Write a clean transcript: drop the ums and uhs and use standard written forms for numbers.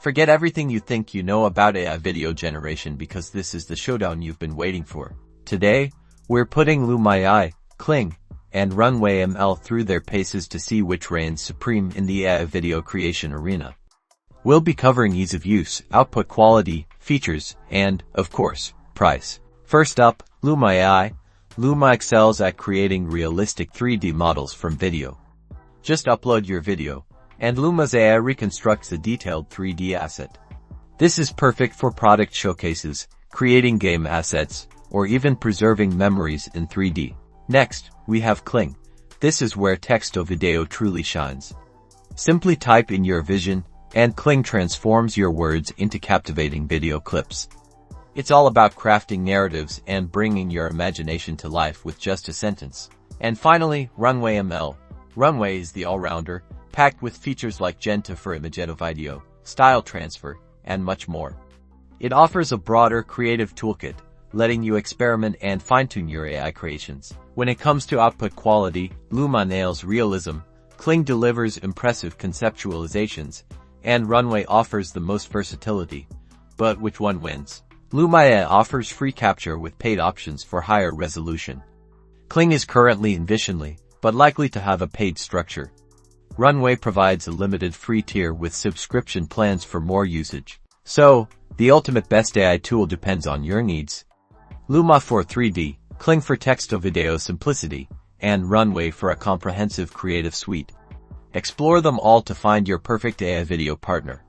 Forget everything you think you know about AI video generation because this is the showdown you've been waiting for. Today, we're putting Luma AI, Kling, and Runway ML through their paces to see which reigns supreme in the AI video creation arena. We'll be covering ease of use, output quality, features, and, of course, price. First up, Luma AI. Luma excels at creating realistic 3D models from video. Just upload your video, and Luma's AI reconstructs a detailed 3D asset. This is perfect for product showcases, creating game assets, or even preserving memories in 3D. Next, we have Kling. This is where text-to-video truly shines. Simply type in your vision, and Kling transforms your words into captivating video clips. It's all about crafting narratives and bringing your imagination to life with just a sentence. And finally, Runway ML. Runway is the all-rounder, packed with features like Genta for imageto video, style transfer, and much more. It offers a broader creative toolkit, letting you experiment and fine-tune your AI creations. When it comes to output quality, Luma nails realism, Kling delivers impressive conceptualizations, and Runway offers the most versatility. But which one wins? Luma AI offers free capture with paid options for higher resolution. Kling is currently in vision-only, but likely to have a paid structure. Runway provides a limited free tier with subscription plans for more usage. So, the ultimate best AI tool depends on your needs. Luma for 3D, Kling for text-to-video simplicity, and Runway for a comprehensive creative suite. Explore them all to find your perfect AI video partner.